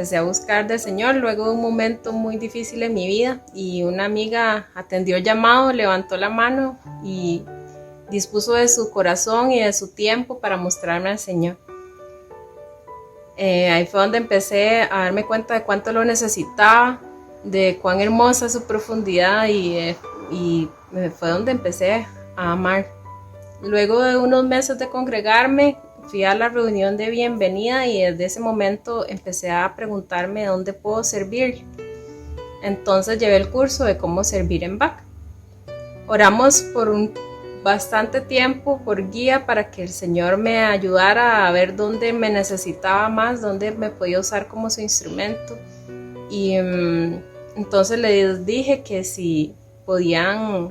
empecé a buscar del Señor luego de un momento muy difícil en mi vida, y una amiga atendió el llamado, levantó la mano y dispuso de su corazón y de su tiempo para mostrarme al Señor. Ahí fue donde empecé a darme cuenta de cuánto lo necesitaba, de cuán hermosa es su profundidad, y fue donde empecé a amar. Luego de unos meses de congregarme, fui a la reunión de bienvenida y desde ese momento empecé a preguntarme dónde puedo servir. Entonces llevé el curso de cómo servir en BAC. Oramos por bastante tiempo por guía para que el Señor me ayudara a ver dónde me necesitaba más, dónde me podía usar como su instrumento. Y entonces les dije que si podía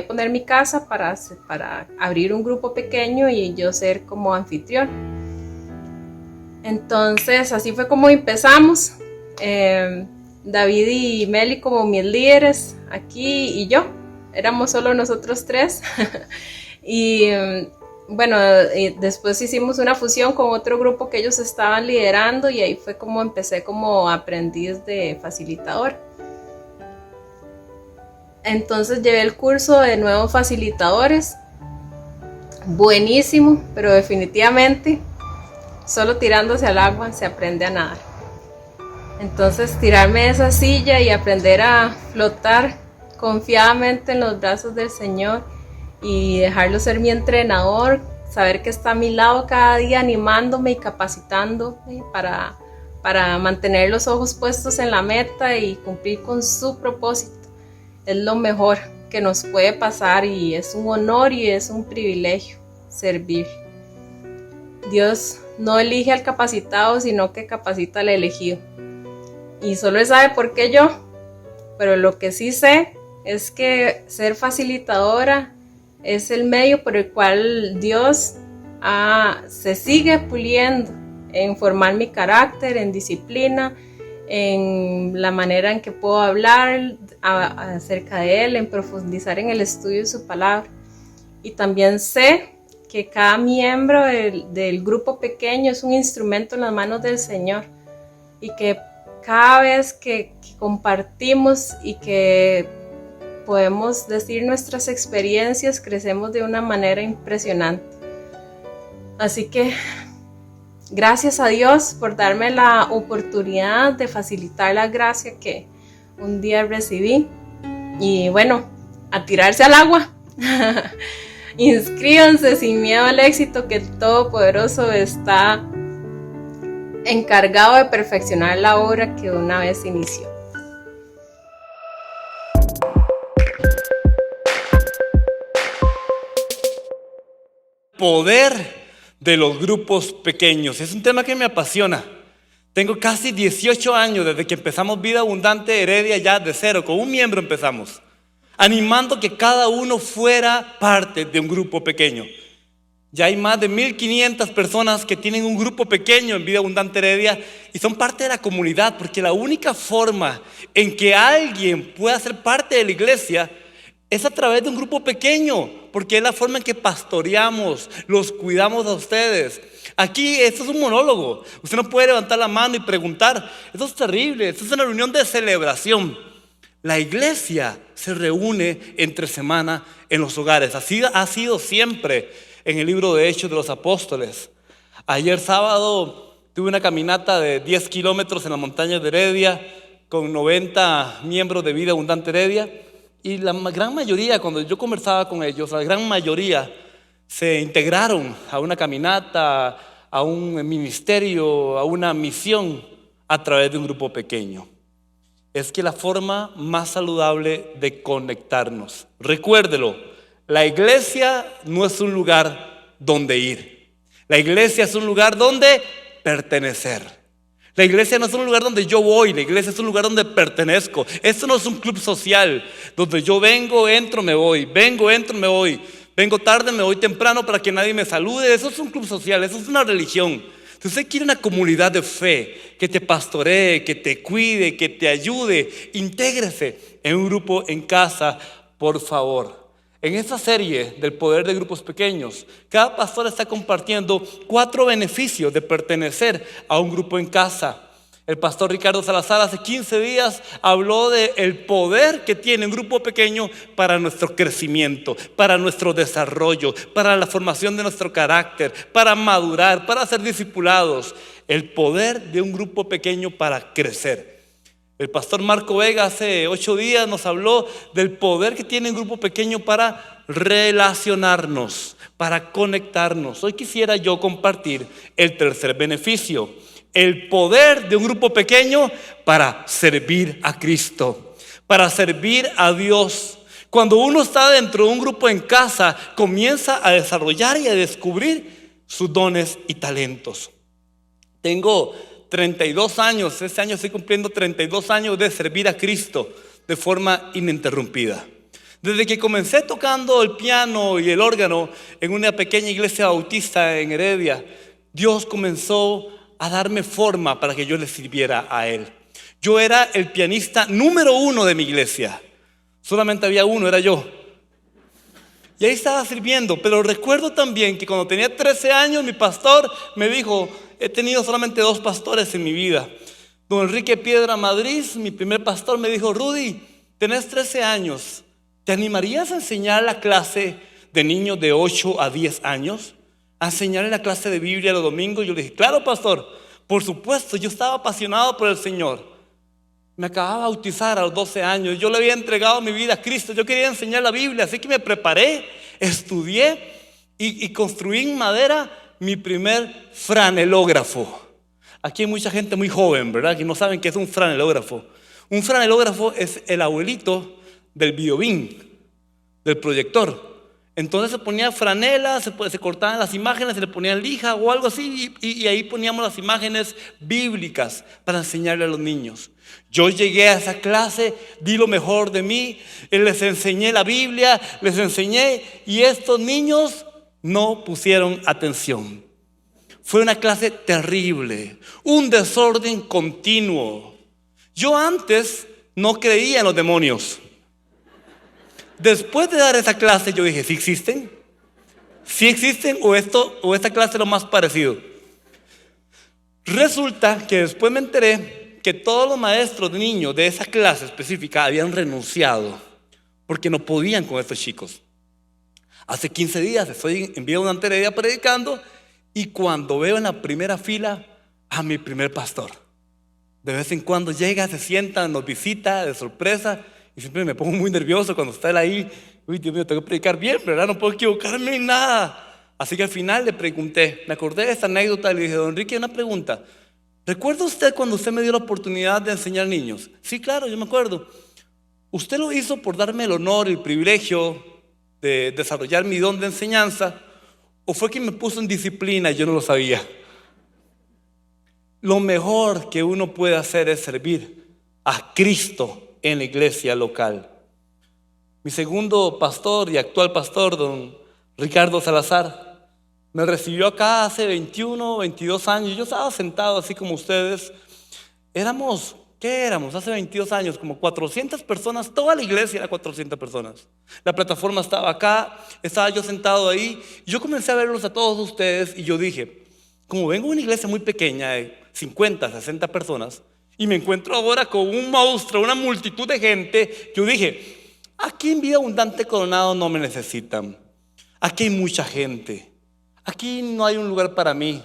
poner mi casa para abrir un grupo pequeño y yo ser como anfitrión. Entonces así fue como empezamos. David y Meli como mis líderes aquí, y yo. Éramos solo nosotros tres. Y bueno, después hicimos una fusión con otro grupo que ellos estaban liderando, y ahí fue como empecé como aprendiz de facilitador. Entonces llevé el curso de nuevos facilitadores. Buenísimo, pero definitivamente solo tirándose al agua se aprende a nadar. Entonces tirarme de esa silla y aprender a flotar confiadamente en los brazos del Señor y dejarlo ser mi entrenador, saber que está a mi lado cada día animándome y capacitándome para mantener los ojos puestos en la meta y cumplir con su propósito, es lo mejor que nos puede pasar, y es un honor y es un privilegio servir. Dios no elige al capacitado, sino que capacita al elegido, y solo Él sabe por qué yo, pero lo que sí sé es que ser facilitadora es el medio por el cual Dios se sigue puliendo en formar mi carácter, en disciplina, en la manera en que puedo hablar acerca de Él, en profundizar en el estudio de su palabra. Y también sé que cada miembro del grupo pequeño es un instrumento en las manos del Señor, y que cada vez que compartimos y que podemos decir nuestras experiencias, crecemos de una manera impresionante. Así que gracias a Dios por darme la oportunidad de facilitar la gracia que un día recibí. Y bueno, a tirarse al agua. Inscríbanse sin miedo al éxito, que el Todopoderoso está encargado de perfeccionar la obra que una vez inició. Poder de los grupos pequeños. Es un tema que me apasiona. Tengo casi 18 años desde que empezamos Vida Abundante Heredia, ya de cero, con un miembro empezamos, animando que cada uno fuera parte de un grupo pequeño. Ya hay más de 1,500 personas que tienen un grupo pequeño en Vida Abundante Heredia y son parte de la comunidad, porque la única forma en que alguien pueda ser parte de la iglesia es a través de un grupo pequeño, porque es la forma en que pastoreamos, los cuidamos a ustedes. Aquí esto es un monólogo, usted no puede levantar la mano y preguntar. Esto es terrible, esto es una reunión de celebración. La iglesia se reúne entre semana en los hogares. Así ha sido siempre en el libro de Hechos de los Apóstoles. Ayer sábado tuve una caminata de 10 kilómetros en la montaña de Heredia con 90 miembros de Vida Abundante Heredia. Y la gran mayoría, cuando yo conversaba con ellos, la gran mayoría se integraron a una caminata, a un ministerio, a una misión a través de un grupo pequeño. Es que la forma más saludable de conectarnos. Recuérdelo, la iglesia no es un lugar donde ir. La iglesia es un lugar donde pertenecer. La iglesia no es un lugar donde yo voy, la iglesia es un lugar donde pertenezco. Esto no es un club social donde yo vengo, entro, me voy, vengo, entro, me voy, vengo tarde, me voy temprano para que nadie me salude. Eso es un club social, eso es una religión. Si usted quiere una comunidad de fe que te pastoree, que te cuide, que te ayude, intégrese en un grupo en casa, por favor. En esta serie del poder de grupos pequeños, cada pastor está compartiendo 4 beneficios de pertenecer a un grupo en casa. El pastor Ricardo Salazar hace 15 días habló del poder que tiene un grupo pequeño para nuestro crecimiento, para nuestro desarrollo, para la formación de nuestro carácter, para madurar, para ser discipulados. El poder de un grupo pequeño para crecer. El pastor Marco Vega hace 8 días nos habló del poder que tiene un grupo pequeño para relacionarnos, para conectarnos. Hoy quisiera yo compartir el tercer beneficio, el poder de un grupo pequeño para servir a Cristo, para servir a Dios. Cuando uno está dentro de un grupo en casa, comienza a desarrollar y a descubrir sus dones y talentos. Tengo 32 años, este año estoy cumpliendo 32 años de servir a Cristo de forma ininterrumpida. Desde que comencé tocando el piano y el órgano en una pequeña iglesia bautista en Heredia, Dios comenzó a darme forma para que yo le sirviera a Él. Yo era el pianista número 1 de mi iglesia. Solamente había uno, era yo. Y ahí estaba sirviendo, pero recuerdo también que cuando tenía 13 años mi pastor me dijo, he tenido solamente 2 pastores en mi vida. Don Enrique Piedra Madrid, mi primer pastor, me dijo, Rudy, tenés 13 años, ¿te animarías a enseñar la clase de niños de 8 a 10 años? A enseñarle la clase de Biblia los domingos. Yo le dije, claro pastor, por supuesto, yo estaba apasionado por el Señor. Me acababa de bautizar a los 12 años, yo le había entregado mi vida a Cristo, yo quería enseñar la Biblia, así que me preparé, estudié y construí en madera mi primer franelógrafo. Aquí hay mucha gente muy joven, ¿verdad? Que no saben qué es un franelógrafo. Un franelógrafo es el abuelito del videobin, del proyector. Entonces se ponía franela, se cortaban las imágenes, se le ponían lija o algo así y ahí poníamos las imágenes bíblicas para enseñarle a los niños. Yo llegué a esa clase, di lo mejor de mí, les enseñé la Biblia, les enseñé y estos niños no pusieron atención. Fue una clase terrible, un desorden continuo. Yo antes no creía en los demonios. Después de dar esa clase yo dije, ¿sí existen? ¿Sí existen o esta clase es lo más parecido? Resulta que después me enteré que todos los maestros de niños de esa clase específica habían renunciado porque no podían con estos chicos. Hace 15 días estoy en Vía Abundante Heredia predicando y cuando veo en la primera fila a mi primer pastor, de vez en cuando llega, se sienta, nos visita de sorpresa. Y siempre me pongo muy nervioso cuando está él ahí. Uy, Dios mío, tengo que predicar bien, ¿verdad? No puedo equivocarme en nada. Así que al final le pregunté, me acordé de esta anécdota y le dije, don Enrique, una pregunta. ¿Recuerda usted cuando usted me dio la oportunidad de enseñar niños? Sí, claro, yo me acuerdo. ¿Usted lo hizo por darme el honor y el privilegio de desarrollar mi don de enseñanza? ¿O fue quien me puso en disciplina y yo no lo sabía? Lo mejor que uno puede hacer es servir a Cristo en la iglesia local. Mi segundo pastor y actual pastor, don Ricardo Salazar, me recibió acá hace 21, 22 años. Yo estaba sentado así como ustedes. ¿Qué éramos? Hace 22 años, como 400 personas, toda la iglesia era 400 personas. La plataforma estaba acá, estaba yo sentado ahí. Yo comencé a verlos a todos ustedes y yo dije, como vengo de una iglesia muy pequeña, de 50, 60 personas, y me encuentro ahora con un monstruo, una multitud de gente. Yo dije, aquí en Vida Abundante Coronado no me necesitan. Aquí hay mucha gente. Aquí no hay un lugar para mí.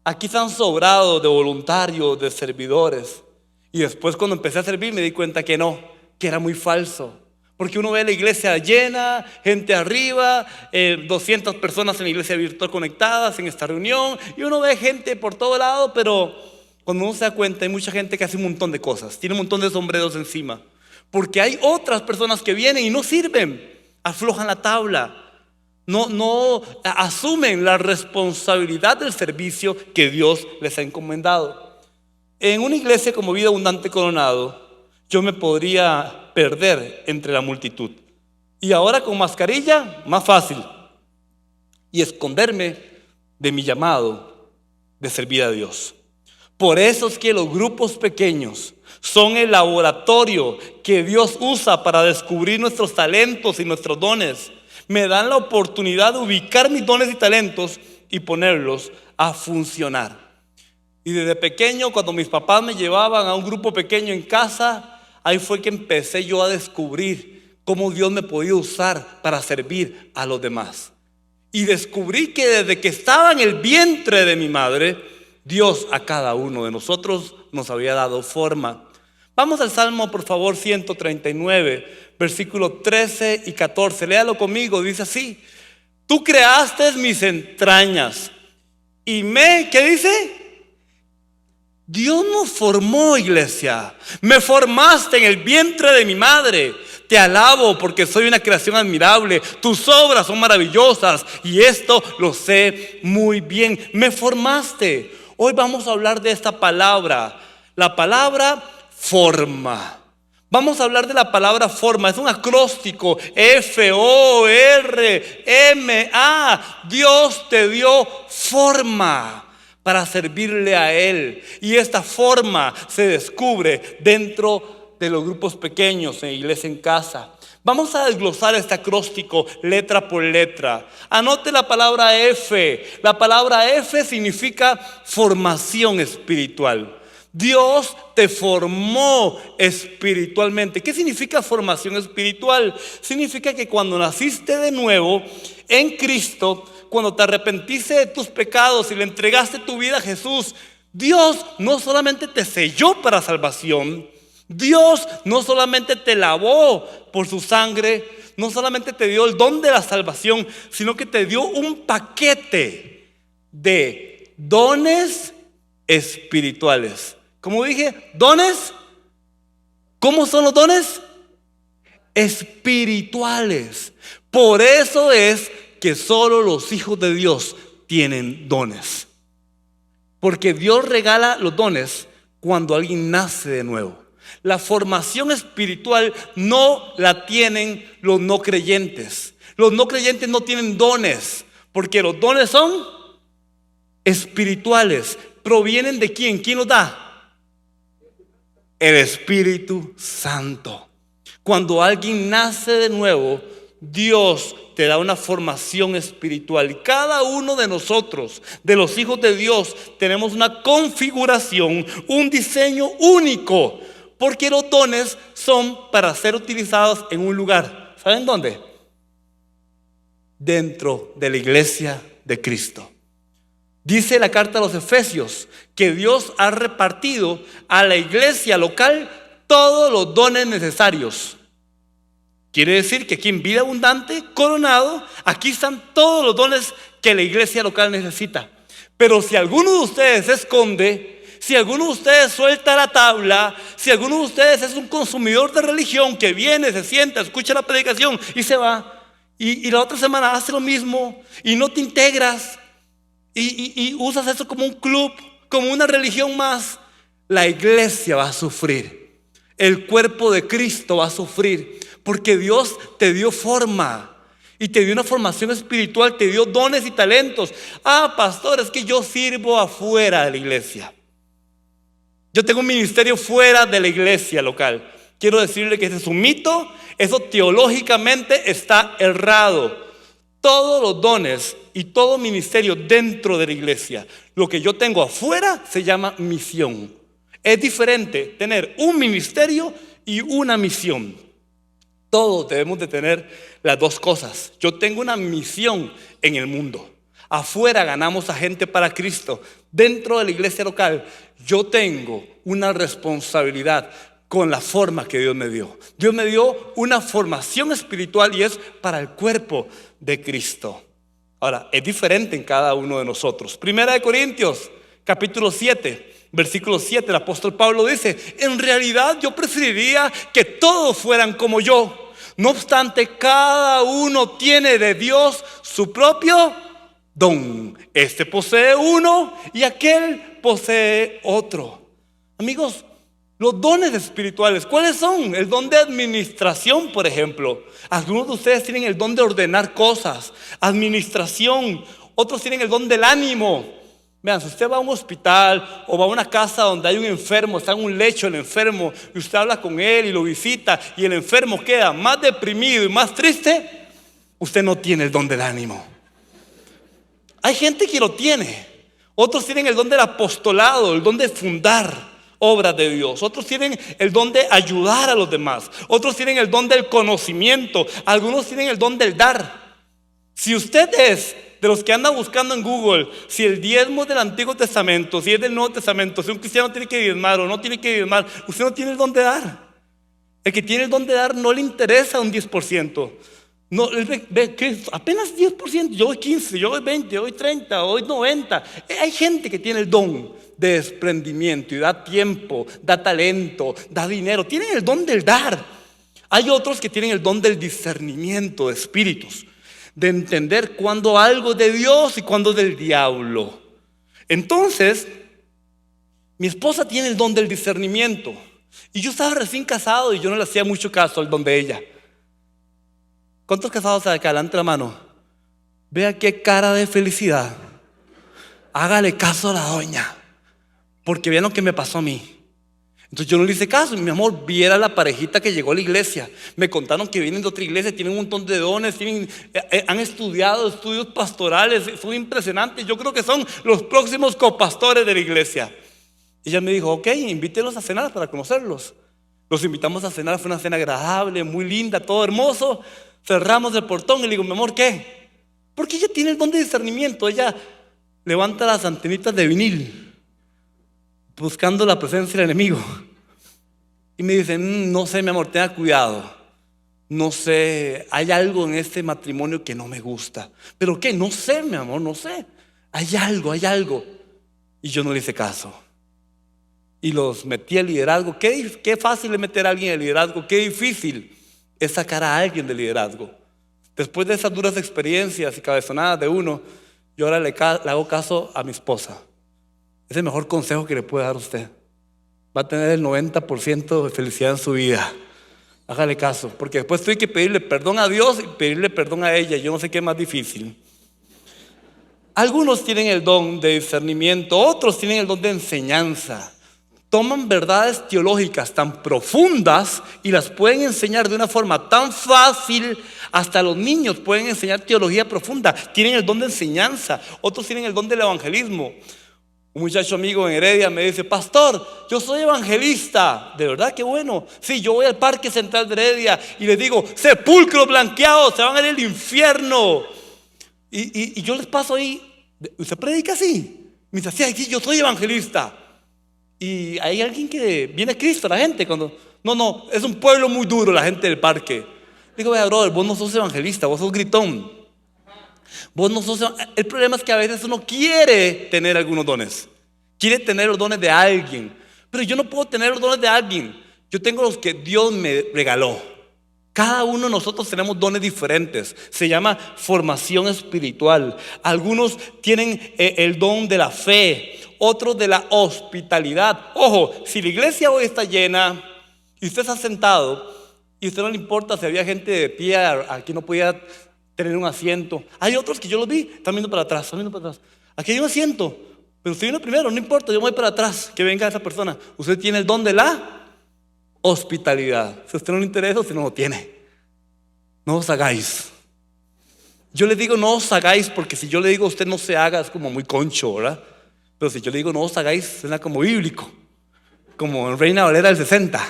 Aquí están sobrados de voluntarios, de servidores. Y después cuando empecé a servir me di cuenta que no, que era muy falso. Porque uno ve la iglesia llena, gente arriba, 200 personas en la iglesia virtual conectadas en esta reunión. Y uno ve gente por todo lado, pero cuando uno se da cuenta hay mucha gente que hace un montón de cosas, tiene un montón de sombreros encima, porque hay otras personas que vienen y no sirven, aflojan la tabla, no asumen la responsabilidad del servicio que Dios les ha encomendado. En una iglesia como Vida Abundante Coronado, yo me podría perder entre la multitud, y ahora con mascarilla, más fácil, y esconderme de mi llamado de servir a Dios. Por eso es que los grupos pequeños son el laboratorio que Dios usa para descubrir nuestros talentos y nuestros dones. Me dan la oportunidad de ubicar mis dones y talentos y ponerlos a funcionar. Y desde pequeño, cuando mis papás me llevaban a un grupo pequeño en casa, ahí fue que empecé yo a descubrir cómo Dios me podía usar para servir a los demás. Y descubrí que desde que estaba en el vientre de mi madre, Dios a cada uno de nosotros nos había dado forma. Vamos al Salmo, por favor, 139, versículos 13 y 14. Léalo conmigo, dice así: tú creaste mis entrañas y ¿qué dice? Dios nos formó, iglesia. Me formaste en el vientre de mi madre. Te alabo porque soy una creación admirable. Tus obras son maravillosas y esto lo sé muy bien. Me formaste. Hoy vamos a hablar de esta palabra, la palabra forma. Vamos a hablar de la palabra forma. Es un acróstico: F-O-R-M-A. Dios te dio forma para servirle a Él. Y esta forma se descubre dentro de los grupos pequeños en Iglesia en Casa. Vamos a desglosar este acróstico letra por letra. Anote la palabra F. La palabra F significa formación espiritual. Dios te formó espiritualmente. ¿Qué significa formación espiritual? Significa que cuando naciste de nuevo en Cristo, cuando te arrepentiste de tus pecados y le entregaste tu vida a Jesús, Dios no solamente te selló para salvación, Dios no solamente te lavó por su sangre, no solamente te dio el don de la salvación, sino que te dio un paquete de dones espirituales. Como dije, dones. ¿Cómo son los dones? Espirituales. Por eso es que solo los hijos de Dios tienen dones. Porque Dios regala los dones cuando alguien nace de nuevo. La formación espiritual no la tienen los no creyentes. Los no creyentes no tienen dones, porque los dones son espirituales. ¿Provienen de quién? ¿Quién los da? El Espíritu Santo. Cuando alguien nace de nuevo, Dios te da una formación espiritual. Y cada uno de nosotros, de los hijos de Dios, tenemos una configuración, un diseño único. Porque los dones son para ser utilizados en un lugar. ¿Saben dónde? Dentro de la iglesia de Cristo. Dice la carta a los Efesios que Dios ha repartido a la iglesia local todos los dones necesarios. Quiere decir que aquí en Vida Abundante, Coronado, aquí están todos los dones que la iglesia local necesita. Pero si alguno de ustedes se esconde, si alguno de ustedes suelta la tabla, si alguno de ustedes es un consumidor de religión que viene, se sienta, escucha la predicación y se va, y la otra semana hace lo mismo y no te integras y usas eso como un club, como una religión más, la iglesia va a sufrir. El cuerpo de Cristo va a sufrir porque Dios te dio forma y te dio una formación espiritual, te dio dones y talentos. Ah, pastor, es que yo sirvo afuera de la iglesia. Yo tengo un ministerio fuera de la iglesia local. Quiero decirle que ese es un mito. Eso teológicamente está errado. Todos los dones y todo ministerio dentro de la iglesia, lo que yo tengo afuera se llama misión. Es diferente tener un ministerio y una misión. Todos debemos de tener las dos cosas. Yo tengo una misión en el mundo. Afuera ganamos a gente para Cristo. Dentro de la iglesia local yo tengo una responsabilidad con la forma que Dios me dio. Dios me dio una formación espiritual y es para el cuerpo de Cristo. Ahora, es diferente en cada uno de nosotros. Primera de Corintios, capítulo 7, versículo 7, el apóstol Pablo dice: en realidad yo preferiría que todos fueran como yo. No obstante, cada uno tiene de Dios su propio don. Este posee uno y aquel posee otro. Amigos, los dones espirituales, ¿cuáles son? El don de administración, por ejemplo. Algunos de ustedes tienen el don de ordenar cosas, administración. Otros tienen el don del ánimo. Vean, si usted va a un hospital o va a una casa donde hay un enfermo, está en un lecho el enfermo, y usted habla con él y lo visita y el enfermo queda más deprimido y más triste, usted no tiene el don del ánimo. Hay gente que lo tiene. Otros tienen el don del apostolado, el don de fundar obras de Dios. Otros tienen el don de ayudar a los demás. Otros tienen el don del conocimiento. Algunos tienen el don del dar. Si usted es de los que anda buscando en Google si el diezmo del Antiguo Testamento, si es del Nuevo Testamento, si un cristiano tiene que diezmar o no tiene que diezmar, usted no tiene el don de dar. El que tiene el don de dar no le interesa un 10%. No, él ve que apenas 10%, yo doy 15, yo doy 20, yo doy 30, yo doy 90. Hay gente que tiene el don de desprendimiento y da tiempo, da talento, da dinero. Tienen el don del dar. Hay otros que tienen el don del discernimiento de espíritus, de entender cuándo algo es de Dios y cuándo es del diablo. Entonces, mi esposa tiene el don del discernimiento. Y yo estaba recién casado y yo no le hacía mucho caso al don de ella. ¿Cuántos casados hay acá? Levante la mano. Vea qué cara de felicidad. Hágale caso a la doña, porque vean lo que me pasó a mí. Entonces yo no le hice caso. Mi amor, viera la parejita que llegó a la iglesia. Me contaron que vienen de otra iglesia, tienen un montón de dones, han estudiado estudios pastorales, son impresionantes. Yo creo que son los próximos copastores de la iglesia. Y ella me dijo, ok, invítelos a cenar para conocerlos. Los invitamos a cenar, fue una cena agradable, muy linda, todo hermoso. Cerramos el portón y le digo, mi amor, ¿qué? Porque ella tiene el don de discernimiento. Ella levanta las antenitas de vinil buscando la presencia del enemigo. Y me dice, no sé, mi amor, tenga cuidado. No sé, hay algo en este matrimonio que no me gusta. ¿Pero qué? No sé, mi amor, no sé. Hay algo. Y yo no le hice caso. Y los metí al liderazgo. Qué fácil es meter a alguien al liderazgo. Qué difícil es sacar a alguien del liderazgo. Después de esas duras experiencias y cabezonadas de uno, yo ahora le hago caso a mi esposa. Es el mejor consejo que le puede dar a usted. Va a tener el 90% de felicidad en su vida. Hágale caso, porque después tuve que pedirle perdón a Dios y pedirle perdón a ella. Yo no sé qué es más difícil. Algunos tienen el don de discernimiento, otros tienen el don de enseñanza. Toman verdades teológicas tan profundas y las pueden enseñar de una forma tan fácil. Hasta los niños pueden enseñar teología profunda. Tienen el don de enseñanza. Otros tienen el don del evangelismo. Un muchacho amigo en Heredia me dice, pastor, yo soy evangelista. ¿De verdad? Qué bueno. Sí, yo voy al Parque Central de Heredia y les digo, sepulcros blanqueados, se van a ir al infierno. Y yo les paso ahí, ¿usted predica así? Me dice, sí, yo soy evangelista. Y hay alguien que viene a Cristo, la gente, cuando no, es un pueblo muy duro la gente del parque. Digo, vea, brother, vos no sos evangelista, vos sos gritón. Vos no sos. El problema es que a veces uno quiere tener algunos dones, quiere tener los dones de alguien, pero yo no puedo tener los dones de alguien. Yo tengo los que Dios me regaló. Cada uno de nosotros tenemos dones diferentes. Se llama formación espiritual. Algunos tienen el don de la fe, otros de la hospitalidad. Ojo, si la iglesia hoy está llena y usted está sentado y a usted no le importa si había gente de pie aquí no podía tener un asiento. Hay otros que yo los vi, están viendo para atrás, Aquí hay un asiento, pero usted viene primero, no importa, yo voy para atrás, que venga esa persona. Usted tiene el don de la hospitalidad. Si a usted no le interesa, usted no lo tiene. No os hagáis. Yo le digo no os hagáis porque si yo le digo a usted no se haga es como muy concho, ¿verdad? Pero si yo le digo no os hagáis suena como bíblico, como en Reina Valera del 60.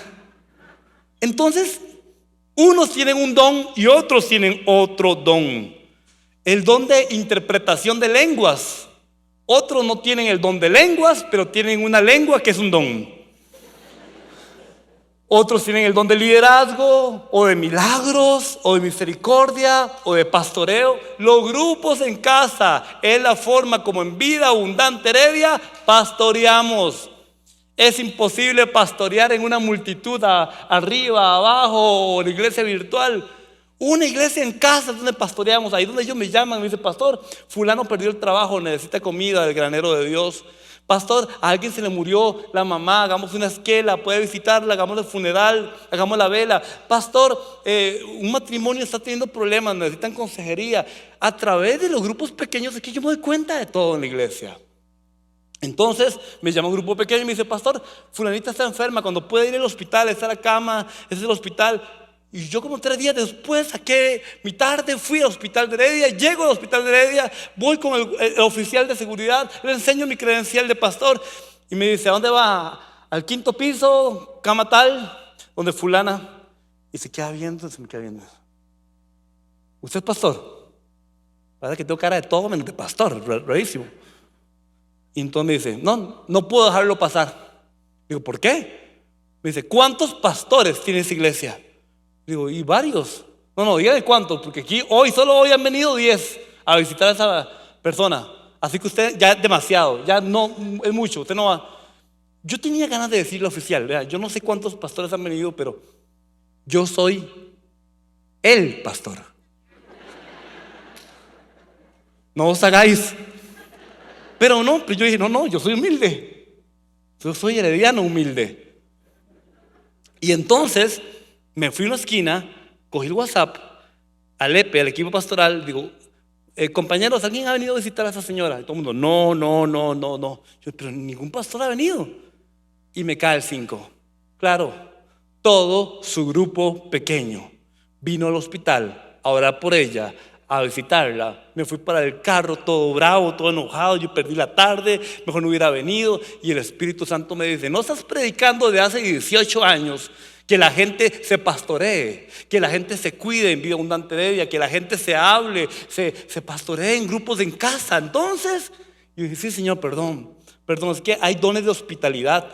Entonces, unos tienen un don y otros tienen otro don. El don de interpretación de lenguas. Otros no tienen el don de lenguas, pero tienen una lengua que es un don. Otros tienen el don de liderazgo, o de milagros, o de misericordia, o de pastoreo. Los grupos en casa es la forma como en Vida Abundante Heredia pastoreamos. Es imposible pastorear en una multitud arriba, abajo, o en iglesia virtual. Una iglesia en casa es donde pastoreamos. Ahí donde ellos me llaman, me dicen, pastor, fulano perdió el trabajo, necesita comida del granero de Dios. Pastor, a alguien se le murió la mamá, hagamos una esquela, puede visitarla, hagamos el funeral, hagamos la vela. Pastor, un matrimonio está teniendo problemas, necesitan consejería. A través de los grupos pequeños es que yo me doy cuenta de todo en la iglesia. Entonces me llama un grupo pequeño y me dice, pastor, fulanita está enferma, cuando puede ir al hospital, está en la cama, es el hospital. Y yo como 3 días después saqué mi tarde, fui al hospital de Heredia, llego al hospital de Heredia, voy con el oficial de seguridad, le enseño mi credencial de pastor y me dice, ¿a dónde va? Al 5º piso, cama tal, donde fulana. Y se queda viendo, se me queda viendo. ¿Usted es pastor? Parece que tengo cara de todo menos de pastor, rarísimo. Y entonces me dice, no puedo dejarlo pasar. Digo, ¿por qué? Me dice, ¿cuántos pastores tiene esa iglesia? Digo, y varios. No, dígame cuántos, porque aquí solo hoy han venido 10 a visitar a esa persona. Así que usted ya es demasiado, ya no es mucho, usted no va. Yo tenía ganas de decirle al oficial, vea, yo no sé cuántos pastores han venido, pero yo soy el pastor. No os hagáis. Pero yo dije, no, yo soy humilde. Yo soy herediano humilde. Y entonces me fui a una esquina, cogí el WhatsApp, al EPE, al equipo pastoral, digo, compañeros, ¿alguien ha venido a visitar a esa señora? Y todo el mundo, no. Yo, pero ningún pastor ha venido. Y me cae el 5. Claro, todo su grupo pequeño vino al hospital a orar por ella, a visitarla. Me fui para el carro todo bravo, todo enojado. Yo perdí la tarde, mejor no hubiera venido. Y el Espíritu Santo me dice, no estás predicando de hace 18 años que la gente se pastoree, que la gente se cuide en Vida Abundante Heredia, que la gente se hable, se pastoree en grupos en casa. Entonces yo dije, sí, Señor, perdón, es que hay dones de hospitalidad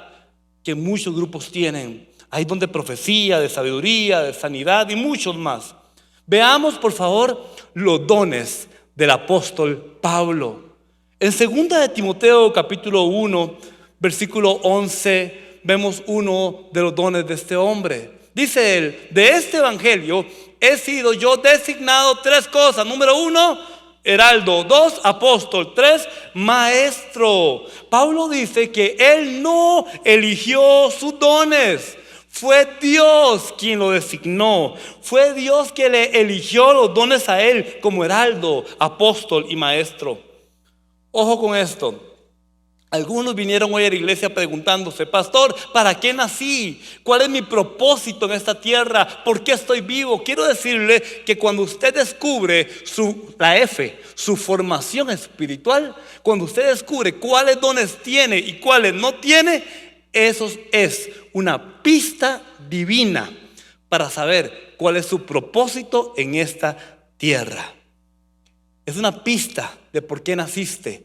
que muchos grupos tienen. Hay don de profecía, de sabiduría, de sanidad y muchos más. Veamos por favor los dones del apóstol Pablo. En 2 de Timoteo capítulo 1 versículo 11 vemos uno de los dones de este hombre. Dice él, de este evangelio he sido yo designado 3 cosas. Número 1, heraldo. 2, apóstol. 3, maestro. Pablo dice que él no eligió sus dones. Fue Dios quien lo designó. Fue Dios que le eligió los dones a él como heraldo, apóstol y maestro. Ojo con esto. Algunos vinieron hoy a la iglesia preguntándose, pastor, ¿para qué nací? ¿Cuál es mi propósito en esta tierra? ¿Por qué estoy vivo? Quiero decirle que cuando usted descubre su formación espiritual, cuando usted descubre cuáles dones tiene y cuáles no tiene, eso es una pista divina para saber cuál es su propósito en esta tierra. Es una pista de por qué naciste,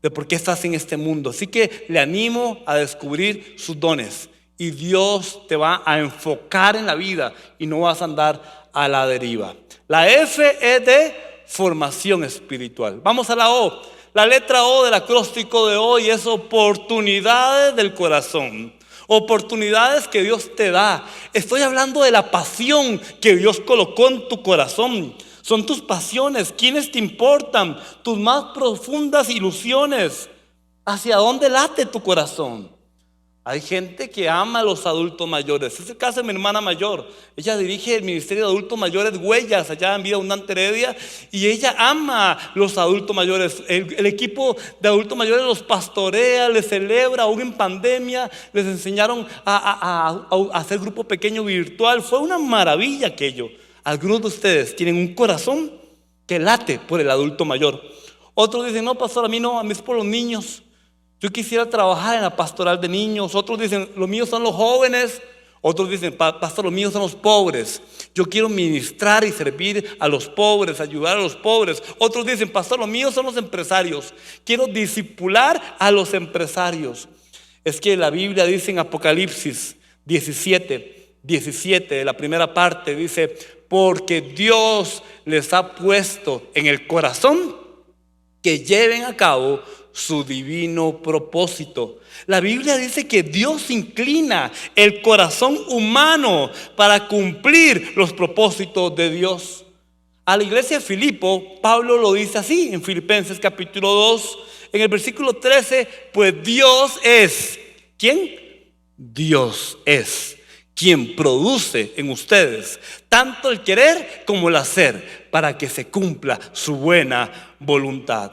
de por qué estás en este mundo. Así que le animo a descubrir sus dones y Dios te va a enfocar en la vida y no vas a andar a la deriva. La F es de formación espiritual. Vamos a la O. La letra O del acróstico de hoy es oportunidades del corazón. Oportunidades que Dios te da. Estoy hablando de la pasión que Dios colocó en tu corazón. Son tus pasiones, ¿quiénes te importan? Tus más profundas ilusiones. ¿Hacia dónde late tu corazón? Hay gente que ama a los adultos mayores. Es el caso de mi hermana mayor. Ella dirige el Ministerio de Adultos Mayores Huellas allá en Vida Abundante Heredia. Y ella ama a los adultos mayores. El equipo de adultos mayores los pastorea, les celebra. Aún en pandemia les enseñaron a hacer grupo pequeño virtual. Fue una maravilla aquello. Algunos de ustedes tienen un corazón que late por el adulto mayor. Otros dicen, no, pastor, a mí no, a mí es por los niños. Yo quisiera trabajar en la pastoral de niños. Otros dicen, los míos son los jóvenes. Otros dicen, pastor, los míos son los pobres. Yo quiero ministrar y servir a los pobres, ayudar a los pobres. Otros dicen, pastor, los míos son los empresarios. Quiero discipular a los empresarios. Es que la Biblia dice en Apocalipsis 17, la primera parte, dice, porque Dios les ha puesto en el corazón que lleven a cabo su divino propósito. La Biblia dice que Dios inclina el corazón humano para cumplir los propósitos de Dios. A la iglesia de Filipo, Pablo lo dice así en Filipenses capítulo 2, en el versículo 13, pues Dios es, ¿quién? Dios es quien produce en ustedes tanto el querer como el hacer para que se cumpla su buena voluntad.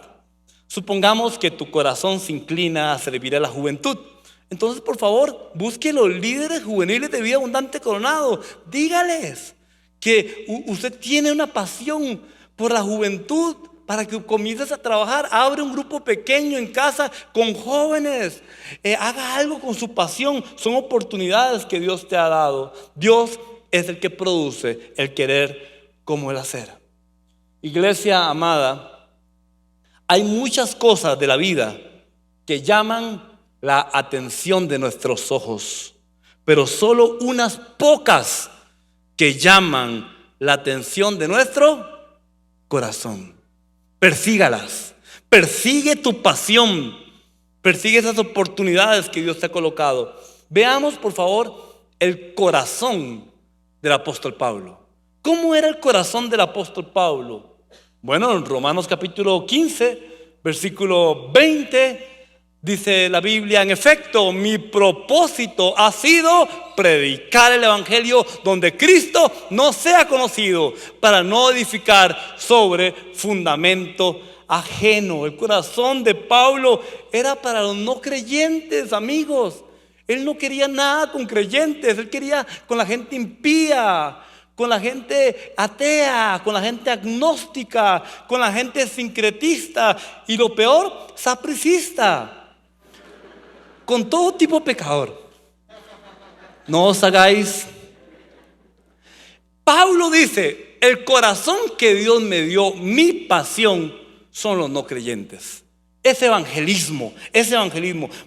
Supongamos que tu corazón se inclina a servir a la juventud. Entonces, por favor, busque los líderes juveniles de Vida Abundante Coronado. Dígales que usted tiene una pasión por la juventud, para que comiences a trabajar. Abre un grupo pequeño en casa con jóvenes. Haga algo con su pasión. Son oportunidades que Dios te ha dado. Dios es el que produce el querer como el hacer. Iglesia amada, hay muchas cosas de la vida que llaman la atención de nuestros ojos, pero solo unas pocas que llaman la atención de nuestro corazón. Persígalas, persigue tu pasión, persigue esas oportunidades que Dios te ha colocado. Veamos, por favor, el corazón del apóstol Pablo. ¿Cómo era el corazón del apóstol Pablo? Bueno, en Romanos capítulo 15, versículo 20, dice la Biblia: en efecto, mi propósito ha sido predicar el evangelio donde Cristo no sea conocido, para no edificar sobre fundamento ajeno. El corazón de Pablo era para los no creyentes, amigos. Él no quería nada con creyentes, él quería con la gente impía, con la gente atea, con la gente agnóstica, con la gente sincretista y lo peor, sapricista, con todo tipo de pecador. No os hagáis. Pablo dice: el corazón que Dios me dio, mi pasión, son los no creyentes. Ese evangelismo.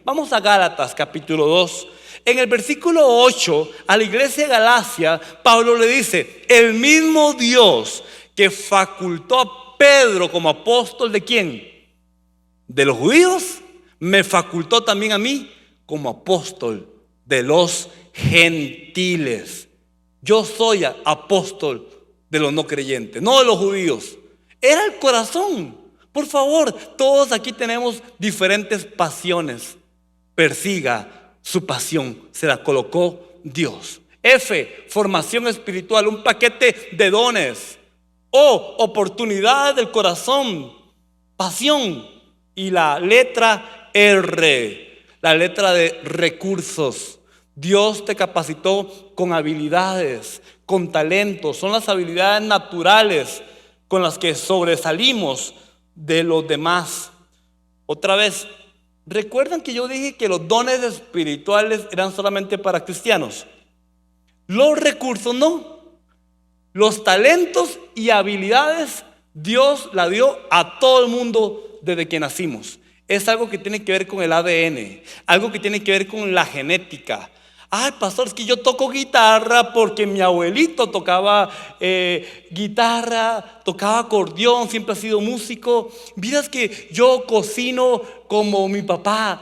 Vamos a Gálatas capítulo 2. En el versículo 8, a la iglesia de Galacia, Pablo le dice: el mismo Dios que facultó a Pedro como apóstol, ¿de quién? De los judíos, me facultó también a mí como apóstol de los gentiles. Yo soy apóstol de los no creyentes, no de los judíos. Era el corazón. Por favor, todos aquí tenemos diferentes pasiones. Persiga su pasión, se la colocó Dios. F, formación espiritual, un paquete de dones. O, oportunidades del corazón, pasión. Y la letra R, la letra de recursos. Dios te capacitó con habilidades, con talentos. Son las habilidades naturales con las que sobresalimos de los demás. Otra vez, ¿recuerdan que yo dije que los dones espirituales eran solamente para cristianos? Los recursos no. Los talentos y habilidades Dios la dio a todo el mundo desde que nacimos. Es algo que tiene que ver con el ADN, algo que tiene que ver con la genética. Ay, pastor, es que yo toco guitarra porque mi abuelito tocaba guitarra, tocaba acordeón, siempre ha sido músico. Miras que yo cocino como mi papá,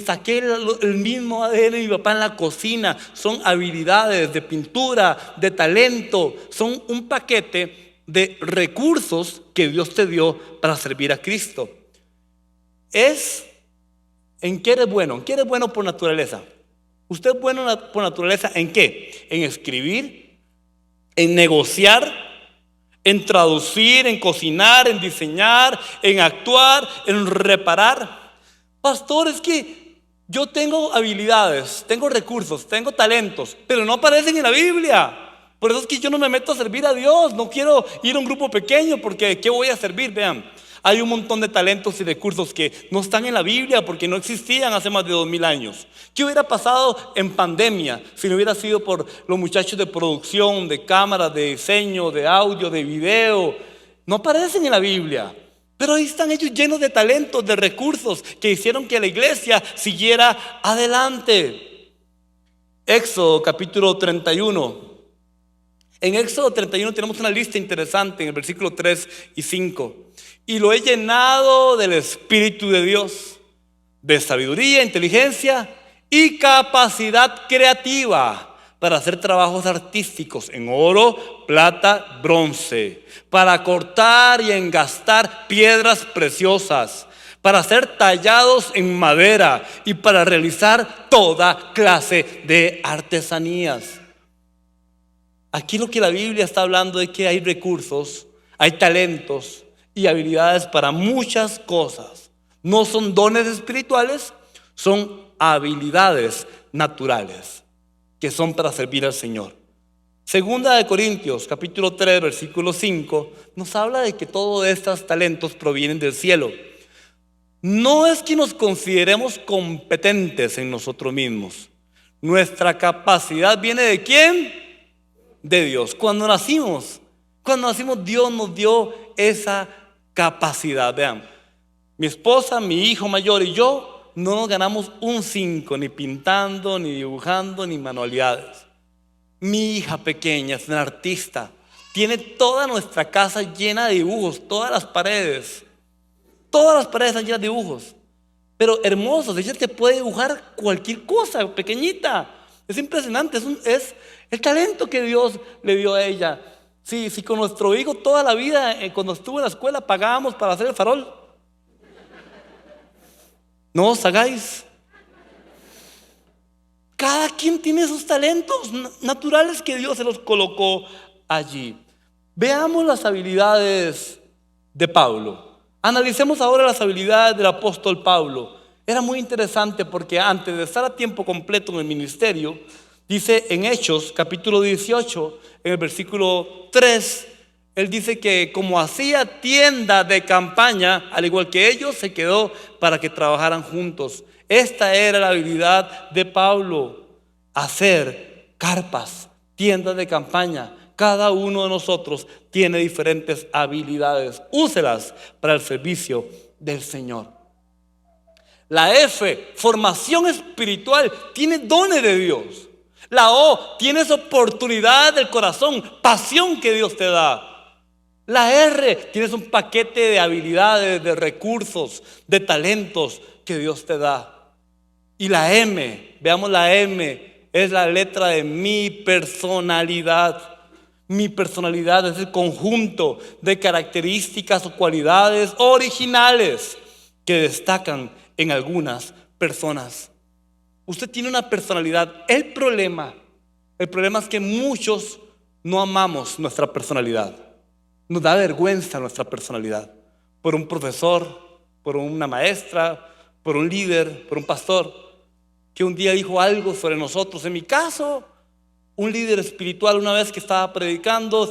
saqué el mismo ADN de mi papá en la cocina. Son habilidades de pintura, de talento, son un paquete de recursos que Dios te dio para servir a Cristo. ¿En qué eres bueno? ¿En qué eres bueno por naturaleza? ¿Usted es bueno por naturaleza en qué? En escribir, en negociar, en traducir, en cocinar, en diseñar, en actuar, en reparar. Pastor, es que yo tengo habilidades, tengo recursos, tengo talentos, pero no aparecen en la Biblia. Por eso es que yo no me meto a servir a Dios. No quiero ir a un grupo pequeño porque ¿qué voy a servir? Vean, hay un montón de talentos y recursos que no están en la Biblia porque no existían hace más de 2000 años. ¿Qué hubiera pasado en pandemia si no hubiera sido por los muchachos de producción, de cámaras, de diseño, de audio, de video? No aparecen en la Biblia. Pero ahí están ellos llenos de talentos, de recursos que hicieron que la iglesia siguiera adelante. Éxodo capítulo 31. En Éxodo 31 tenemos una lista interesante en el versículo 3 y 5. Y lo he llenado del Espíritu de Dios, de sabiduría, inteligencia y capacidad creativa para hacer trabajos artísticos en oro, plata, bronce, para cortar y engastar piedras preciosas, para ser tallados en madera y para realizar toda clase de artesanías. Aquí lo que la Biblia está hablando es que hay recursos, hay talentos y habilidades para muchas cosas. No son dones espirituales, Son habilidades naturales que son para servir al Señor. Segunda de Corintios, capítulo 3, versículo 5, nos habla de que todos estos talentos provienen del cielo. No es que nos consideremos competentes en nosotros mismos. Nuestra capacidad viene ¿de quién? De Dios. Cuando nacimos, Dios nos dio esa capacidad. Vean, mi esposa, mi hijo mayor y yo no nos ganamos un 5 ni pintando, ni dibujando, ni manualidades. Mi hija pequeña es una artista, tiene toda nuestra casa llena de dibujos, todas las paredes están llenas de dibujos, pero hermosos. Ella te puede dibujar cualquier cosa pequeñita. Es impresionante, es el talento que Dios le dio a ella. Si con nuestro hijo toda la vida, cuando estuvo en la escuela, pagábamos para hacer el farol. No os hagáis. Cada quien tiene sus talentos naturales que Dios se los colocó allí. Veamos las habilidades de Pablo. Analicemos ahora las habilidades del apóstol Pablo. Era muy interesante porque antes de estar a tiempo completo en el ministerio, dice en Hechos capítulo 18, en el versículo 3, él dice que como hacía tienda de campaña, al igual que ellos, se quedó para que trabajaran juntos. Esta era la habilidad de Pablo: hacer carpas, tiendas de campaña. Cada uno de nosotros tiene diferentes habilidades. Úselas para el servicio del Señor. La F, formación espiritual, tiene dones de Dios. La O, tienes oportunidad del corazón, pasión que Dios te da. La R, tienes un paquete de habilidades, de recursos, de talentos que Dios te da. Y la M, veamos la M, es la letra de mi personalidad. Mi personalidad es el conjunto de características o cualidades originales que destacan en algunas personas. Usted tiene una personalidad. El problema es que muchos no amamos nuestra personalidad. Nos da vergüenza nuestra personalidad. Por un profesor, por una maestra, por un líder, por un pastor, que un día dijo algo sobre nosotros. En mi caso, un líder espiritual, una vez que estaba predicando,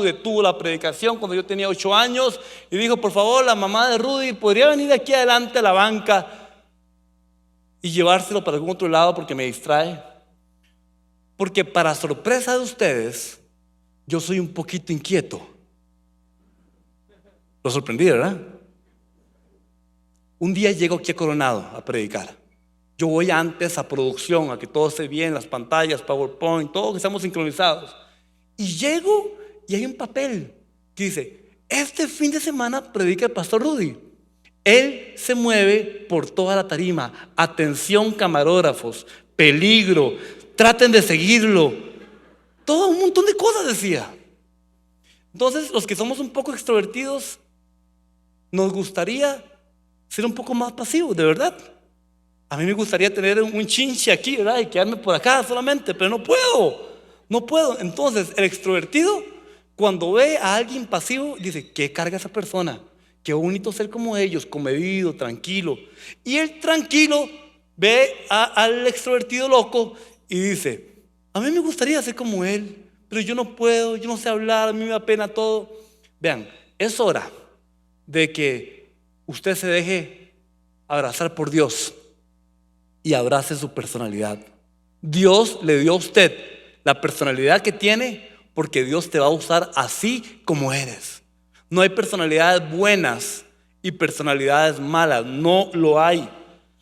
detuvo la predicación cuando yo tenía 8 años y dijo: por favor, la mamá de Rudy podría venir aquí adelante a la banca y llevárselo para algún otro lado porque me distrae. Porque para sorpresa de ustedes, yo soy un poquito inquieto. Lo sorprendí, ¿verdad? Un día llego aquí a Coronado a predicar. Yo voy antes a producción, a que todo esté bien, las pantallas, PowerPoint, todo, que estamos sincronizados. Y llego y hay un papel que dice: este fin de semana predica el pastor Rudy. Él se mueve por toda la tarima. Atención, camarógrafos, peligro, traten de seguirlo. Todo un montón de cosas decía. Entonces, los que somos un poco extrovertidos, nos gustaría ser un poco más pasivos, de verdad. A mí me gustaría tener un chinche aquí, ¿verdad? Y quedarme por acá solamente, pero no puedo. Entonces, el extrovertido, cuando ve a alguien pasivo, dice: ¿qué carga esa persona? Qué bonito ser como ellos, comedido, tranquilo. Y el tranquilo ve al extrovertido loco y dice: a mí me gustaría ser como él, pero yo no puedo, yo no sé hablar, a mí me da pena todo. Vean, es hora de que usted se deje abrazar por Dios y abrace su personalidad. Dios le dio a usted la personalidad que tiene porque Dios te va a usar así como eres. No hay personalidades buenas y personalidades malas, no lo hay.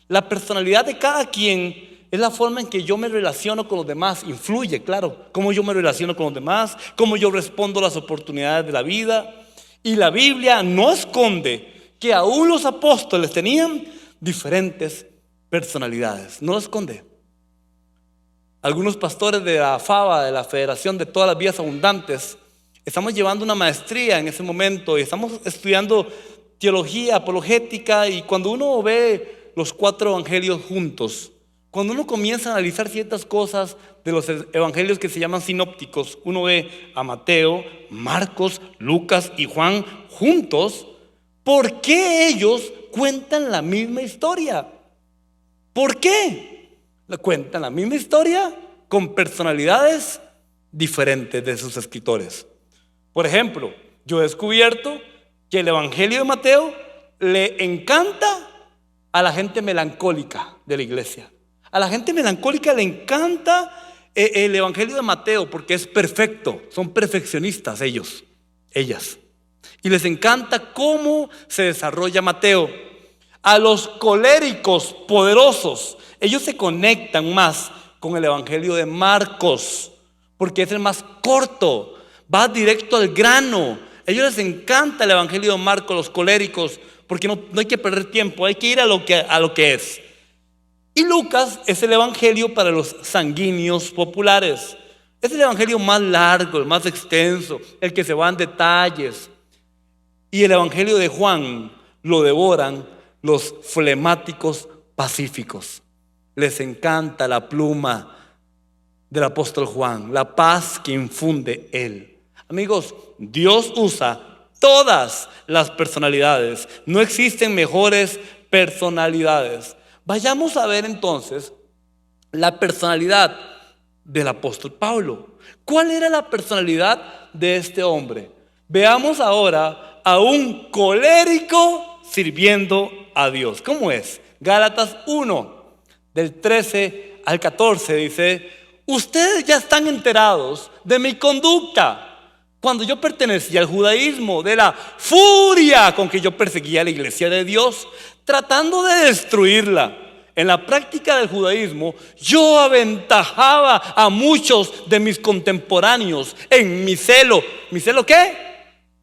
La personalidad de cada quien es la forma en que yo me relaciono con los demás. Influye, claro, cómo yo me relaciono con los demás, cómo yo respondo a las oportunidades de la vida. Y la Biblia no esconde que aún los apóstoles tenían diferentes personalidades, no lo esconde. Algunos pastores de la FABA, de la Federación de Todas las Vidas Abundantes, estamos llevando una maestría en ese momento y estamos estudiando teología apologética, y cuando uno ve los 4 evangelios juntos, cuando uno comienza a analizar ciertas cosas de los evangelios que se llaman sinópticos, uno ve a Mateo, Marcos, Lucas y Juan juntos. ¿Por qué ellos cuentan la misma historia? ¿Por qué? Le cuentan la misma historia con personalidades diferentes de sus escritores. Por ejemplo, yo he descubierto que el Evangelio de Mateo le encanta a la gente melancólica de la iglesia. A la gente melancólica le encanta el Evangelio de Mateo porque es perfecto. Son perfeccionistas ellos, ellas. Y les encanta cómo se desarrolla Mateo. A los coléricos poderosos, ellos se conectan más con el Evangelio de Marcos porque es el más corto, va directo al grano. A ellos les encanta el Evangelio de Marcos, los coléricos, porque no hay que perder tiempo, hay que ir a lo que es. Y Lucas es el Evangelio para los sanguíneos populares. Es el Evangelio más largo, el más extenso, el que se va en detalles. Y el Evangelio de Juan lo devoran los flemáticos pacíficos. Les encanta la pluma del apóstol Juan, la paz que infunde él. Amigos, Dios usa todas las personalidades. No existen mejores personalidades. Vayamos a ver entonces la personalidad del apóstol Pablo. ¿Cuál era la personalidad de este hombre? Veamos ahora a un colérico sirviendo a Dios. ¿Cómo es? Gálatas 1, del 13 al 14 dice: ustedes ya están enterados de mi conducta cuando yo pertenecía al judaísmo, de la furia con que yo perseguía a la iglesia de Dios, tratando de destruirla. En la práctica del judaísmo, yo aventajaba a muchos de mis contemporáneos en mi celo. ¿Mi celo qué?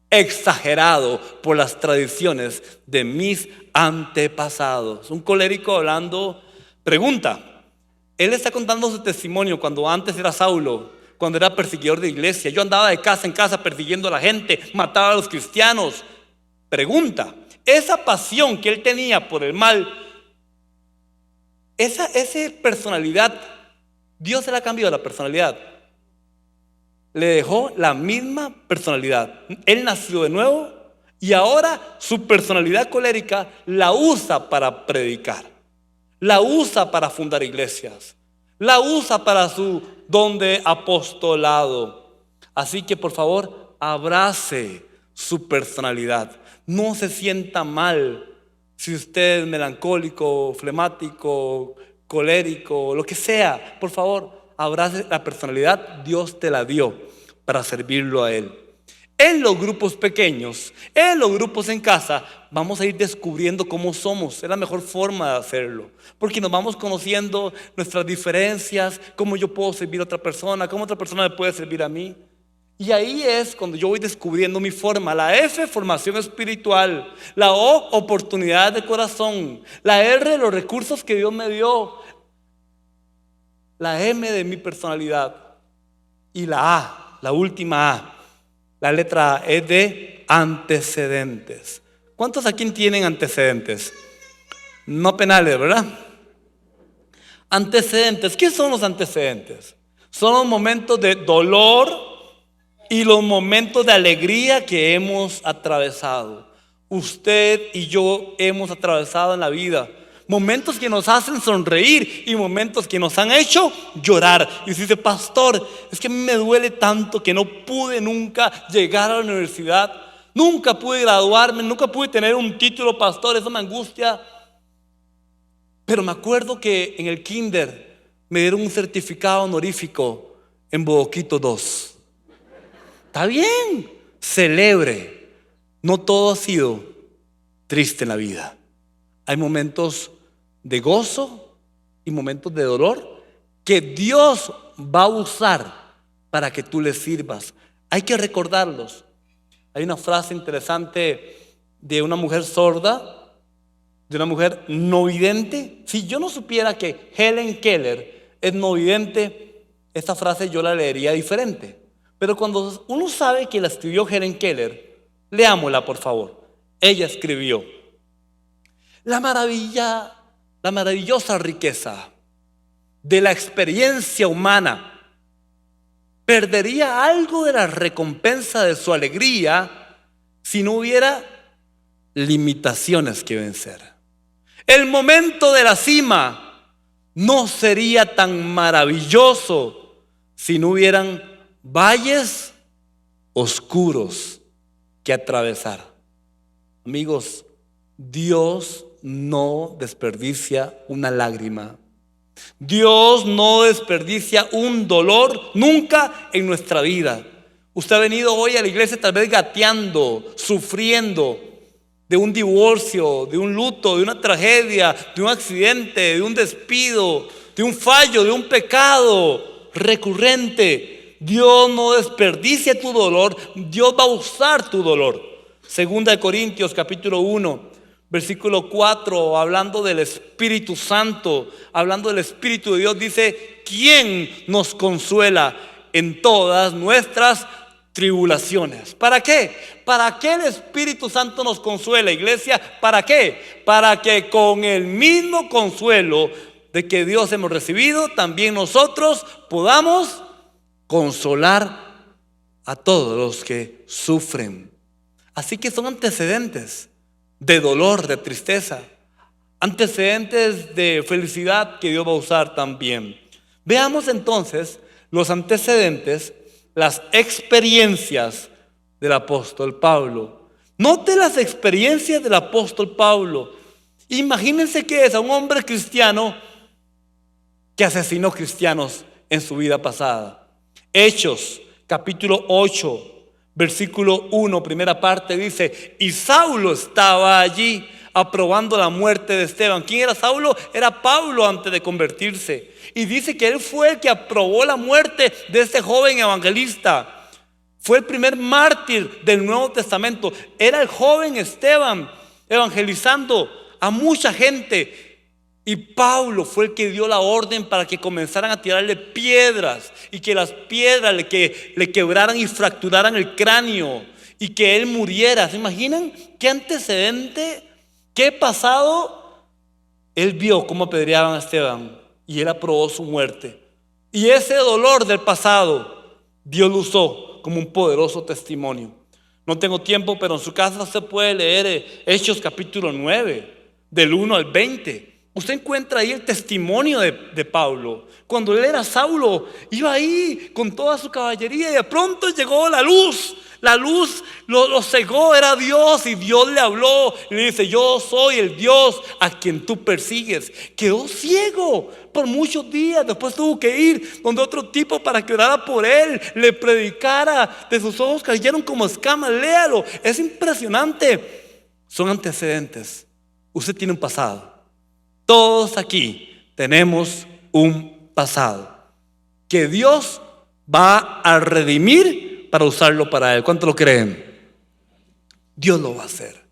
Exagerado por las tradiciones de mis antepasados. Un colérico hablando, pregunta. Él está contando su testimonio cuando antes era Saulo, cuando era perseguidor de iglesia. Yo andaba de casa en casa persiguiendo a la gente, mataba a los cristianos. Pregunta, esa pasión que él tenía por el mal, esa personalidad, Dios se la cambió la personalidad. Le dejó la misma personalidad. Él nació de nuevo y ahora su personalidad colérica la usa para predicar, la usa para fundar iglesias, la usa para su don de apostolado. Así que por favor, abrace su personalidad. No se sienta mal si usted es melancólico, flemático, colérico, lo que sea. Por favor, abrace la personalidad. Dios te la dio para servirlo a Él. En los grupos pequeños, en los grupos en casa, vamos a ir descubriendo cómo somos. Es la mejor forma de hacerlo, porque nos vamos conociendo nuestras diferencias, cómo yo puedo servir a otra persona, cómo otra persona me puede servir a mí. Y ahí es cuando yo voy descubriendo mi forma. La F, formación espiritual. La O, oportunidades de corazón. La R, los recursos que Dios me dio. La M, de mi personalidad. Y la A, la última A, la letra A, es de antecedentes. ¿Cuántos aquí tienen antecedentes? No penales, ¿verdad? Antecedentes. ¿Qué son los antecedentes? Son los momentos de dolor y los momentos de alegría que hemos atravesado. Usted y yo hemos atravesado en la vida momentos que nos hacen sonreír y momentos que nos han hecho llorar. Y usted dice: pastor, es que a mí me duele tanto que no pude nunca llegar a la universidad, nunca pude graduarme, nunca pude tener un título, pastor, eso me angustia. Pero me acuerdo que en el kinder me dieron un certificado honorífico en Bodoquito 2. Está bien, celebre. No todo ha sido triste en la vida. Hay momentos de gozo y momentos de dolor que Dios va a usar para que tú le sirvas. Hay que recordarlos. Hay una frase interesante de una mujer sorda, de una mujer no vidente. Si yo no supiera que Helen Keller es no vidente, esta frase yo la leería diferente. Pero cuando uno sabe que la escribió Helen Keller, leámosla por favor. Ella escribió: la maravillosa riqueza de la experiencia humana perdería algo de la recompensa de su alegría si no hubiera limitaciones que vencer. El momento de la cima no sería tan maravilloso si no hubieran valles oscuros que atravesar. Amigos, Dios no desperdicia una lágrima. Dios no desperdicia un dolor nunca en nuestra vida. Usted ha venido hoy a la iglesia tal vez gateando, sufriendo de un divorcio, de un luto, de una tragedia, de un accidente, de un despido, de un fallo, de un pecado recurrente. Dios no desperdicia tu dolor, Dios va a usar tu dolor. Segunda de Corintios capítulo 1, versículo 4, hablando del Espíritu Santo, hablando del Espíritu de Dios, dice: ¿quién nos consuela en todas nuestras tribulaciones? ¿Para qué? ¿Para qué el Espíritu Santo nos consuela, iglesia? ¿Para qué? Para que con el mismo consuelo de que Dios hemos recibido, también nosotros podamos consolar a todos los que sufren. Así que son antecedentes de dolor, de tristeza, antecedentes de felicidad que Dios va a usar también. Veamos entonces los antecedentes, las experiencias del apóstol Pablo. Note las experiencias del apóstol Pablo. Imagínense que es a un hombre cristiano que asesinó cristianos en su vida pasada. Hechos capítulo 8, versículo 1, primera parte, dice: y Saulo estaba allí aprobando la muerte de Esteban. ¿Quién era Saulo? Era Pablo antes de convertirse. Y dice que él fue el que aprobó la muerte de este joven evangelista. Fue el primer mártir del Nuevo Testamento. Era el joven Esteban evangelizando a mucha gente. Y Pablo fue el que dio la orden para que comenzaran a tirarle piedras y que las piedras le quebraran y fracturaran el cráneo y que él muriera. ¿Se imaginan qué antecedente, qué pasado? Él vio cómo apedreaban a Esteban y él aprobó su muerte. Y ese dolor del pasado Dios lo usó como un poderoso testimonio. No tengo tiempo, pero en su casa usted puede leer Hechos capítulo 9, del 1 al 20. Usted encuentra ahí el testimonio de Pablo. Cuando él era Saulo, iba ahí con toda su caballería y de pronto llegó la luz. La luz lo cegó, era Dios, y Dios le habló. Y le dice: yo soy el Dios a quien tú persigues. Quedó ciego por muchos días. Después tuvo que ir donde otro tipo para que orara por él, le predicara. De sus ojos cayeron como escamas. Léalo, es impresionante. Son antecedentes. Usted tiene un pasado. Todos aquí tenemos un pasado que Dios va a redimir para usarlo para Él. ¿Cuánto lo creen? Dios lo va a hacer.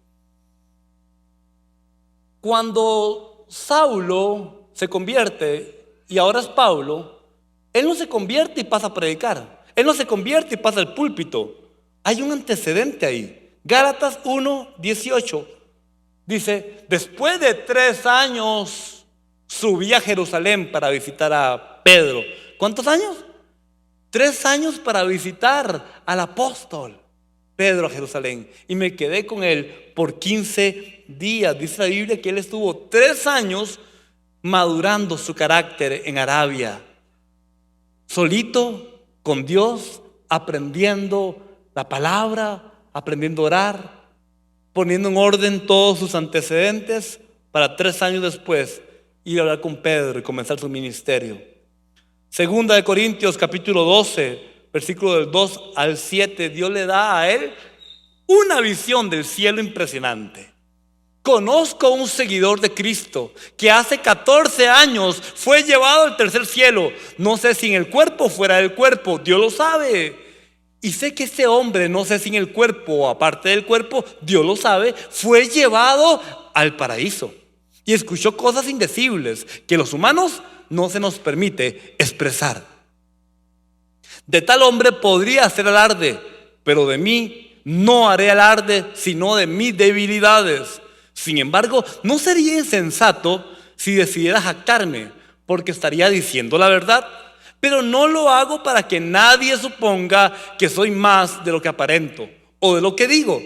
Cuando Saulo se convierte y ahora es Pablo, él no se convierte y pasa a predicar. Él no se convierte y pasa al púlpito. Hay un antecedente ahí. Gálatas 1:18 dice: después de 3 años subí a Jerusalén para visitar a Pedro. ¿Cuántos años? 3 años para visitar al apóstol Pedro a Jerusalén. Y me quedé con él por 15 días. Dice la Biblia que él estuvo 3 años madurando su carácter en Arabia. Solito, con Dios, aprendiendo la palabra, aprendiendo a orar, poniendo en orden todos sus antecedentes para 3 años después ir a hablar con Pedro y comenzar su ministerio. Segunda de Corintios capítulo 12, versículo del 2 al 7, Dios le da a él una visión del cielo impresionante. Conozco a un seguidor de Cristo que hace 14 años fue llevado al tercer cielo. No sé si en el cuerpo o fuera del cuerpo, Dios lo sabe. Y sé que ese hombre, no sé si en el cuerpo o aparte del cuerpo, Dios lo sabe, fue llevado al paraíso. Y escuchó cosas indecibles que los humanos no se nos permite expresar. De tal hombre podría hacer alarde, pero de mí no haré alarde, sino de mis debilidades. Sin embargo, no sería insensato si decidiera jactarme, porque estaría diciendo la verdad. Pero no lo hago para que nadie suponga que soy más de lo que aparento o de lo que digo.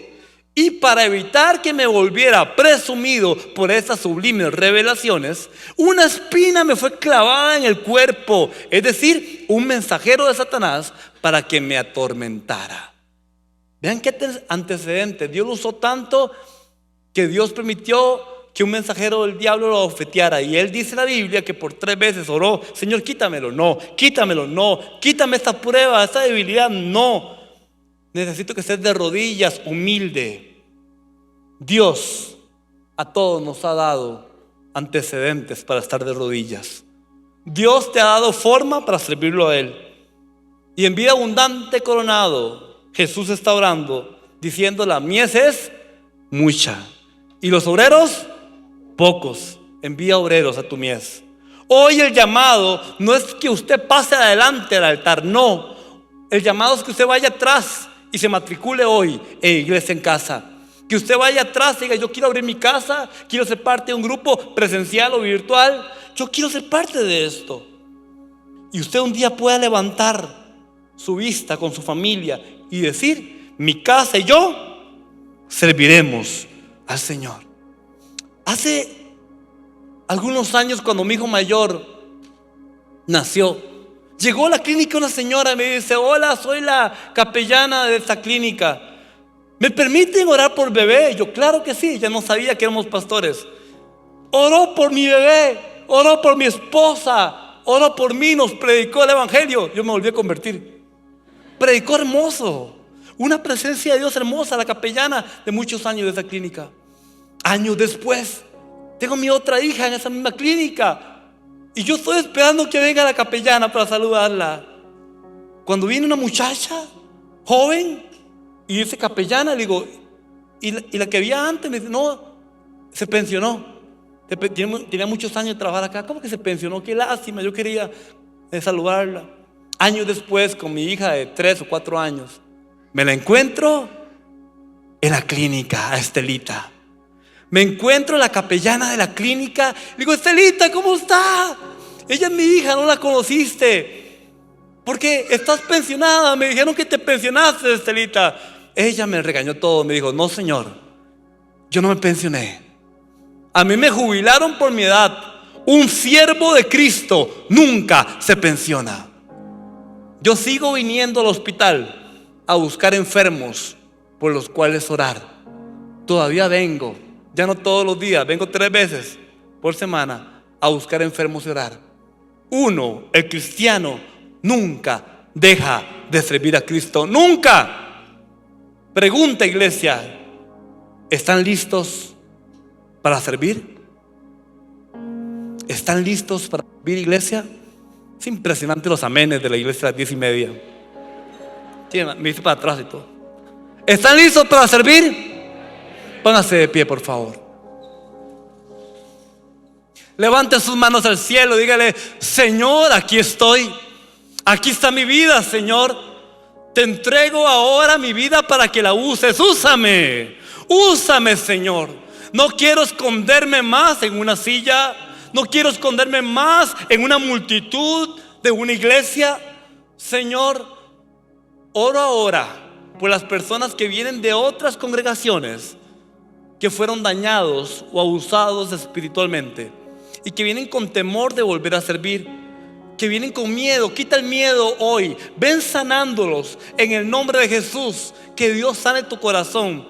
Y para evitar que me volviera presumido por estas sublimes revelaciones, una espina me fue clavada en el cuerpo, es decir, un mensajero de Satanás para que me atormentara. Vean qué antecedente. Dios lo usó tanto que Dios permitió que un mensajero del diablo lo abofeteara. Y él dice en la Biblia que por 3 veces oró: Señor, quítamelo, no, quítamelo, no, quítame esta prueba, esta debilidad, no. Necesito que estés de rodillas, humilde. Dios a todos nos ha dado antecedentes para estar de rodillas. Dios te ha dado forma para servirlo a Él. Y en Vida Abundante Coronado, Jesús está orando diciendo: la mies es mucha y los obreros pocos. Envía obreros a tu mies. Hoy el llamado no es que usted pase adelante al altar, no. El llamado es que usted vaya atrás y se matricule hoy en Iglesia en Casa. Que usted vaya atrás y diga: yo quiero abrir mi casa, quiero ser parte de un grupo presencial o virtual, yo quiero ser parte de esto. Y usted un día pueda levantar su vista con su familia y decir: mi casa y yo serviremos al Señor. Hace algunos años, cuando mi hijo mayor nació, llegó a la clínica una señora y me dice: hola, soy la capellana de esta clínica, ¿me permiten orar por bebé? Yo: claro que sí. Ya no sabía que éramos pastores. Oró por mi bebé, oró por mi esposa, oró por mí, nos predicó el evangelio. Yo me volví a convertir. Predicó hermoso, una presencia de Dios hermosa, la capellana de muchos años de esa clínica. Años después, tengo mi otra hija en esa misma clínica y yo estoy esperando que venga la capellana para saludarla. Cuando viene una muchacha joven y dice capellana, le digo: ¿y la que había antes? Me dice: no, se pensionó. Tenía muchos años de trabajar acá. ¿Cómo que se pensionó? Qué lástima, yo quería saludarla. Años después, con mi hija de 3 o 4 años, me la encuentro en la clínica, a Estelita. Me encuentro la capellana de la clínica. Le digo: Estelita, ¿cómo está? Ella es mi hija, no la conociste porque estás pensionada. Me dijeron que te pensionaste, Estelita. Ella me regañó todo. Me dijo: no, señor, yo no me pensioné. A mí me jubilaron por mi edad. Un siervo de Cristo nunca se pensiona. Yo sigo viniendo al hospital a buscar enfermos por los cuales orar. Todavía vengo. Ya no todos los días, vengo 3 veces por semana a buscar enfermos y orar. El cristiano nunca deja de servir a Cristo. Nunca. Pregunta, iglesia: ¿están listos para servir? ¿Están listos para servir, iglesia? Es impresionante los amenes de la iglesia a las 10:30. Sí, me dice para atrás y todo. ¿Están listos para servir? Pónganse de pie, por favor. Levante sus manos al cielo. Dígale: Señor, aquí estoy. Aquí está mi vida, Señor. Te entrego ahora mi vida para que la uses. Úsame. Úsame, Señor. No quiero esconderme más en una silla. No quiero esconderme más en una multitud de una iglesia. Señor, oro ahora por las personas que vienen de otras congregaciones que fueron dañados o abusados espiritualmente y que vienen con temor de volver a servir, que vienen con miedo. Quita el miedo hoy. Ven sanándolos en el nombre de Jesús. Que Dios sane tu corazón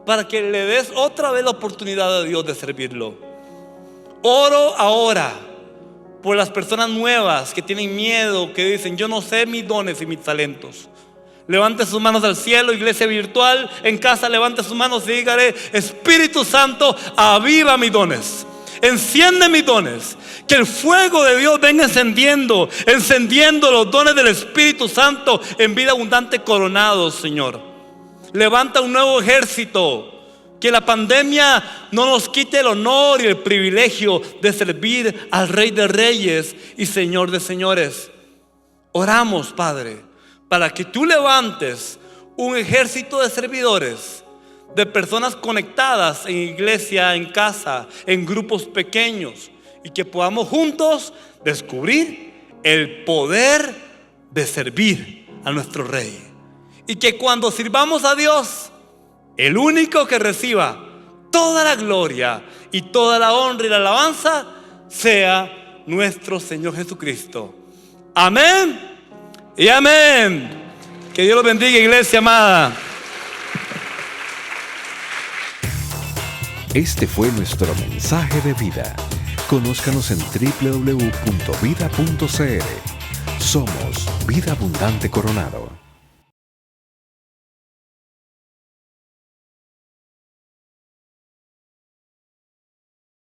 para que le des otra vez la oportunidad a Dios de servirlo. Oro ahora por las personas nuevas que tienen miedo, que dicen: yo no sé mis dones y mis talentos. Levante sus manos al cielo, iglesia virtual, en casa, levante sus manos y dígale: Espíritu Santo, aviva mis dones, enciende mis dones. Que el fuego de Dios venga encendiendo los dones del Espíritu Santo en Vida Abundante Coronado, Señor. Levanta un nuevo ejército. Que la pandemia no nos quite el honor y el privilegio de servir al Rey de Reyes y Señor de Señores. Oramos, Padre, para que tú levantes un ejército de servidores, de personas conectadas en iglesia, en casa, en grupos pequeños, y que podamos juntos descubrir el poder de servir a nuestro Rey. Y que cuando sirvamos a Dios, el único que reciba toda la gloria y toda la honra y la alabanza sea nuestro Señor Jesucristo. Amén y amén. Que Dios los bendiga, iglesia amada. Este fue nuestro mensaje de vida. Conózcanos en www.vida.cl. Somos Vida Abundante Coronado.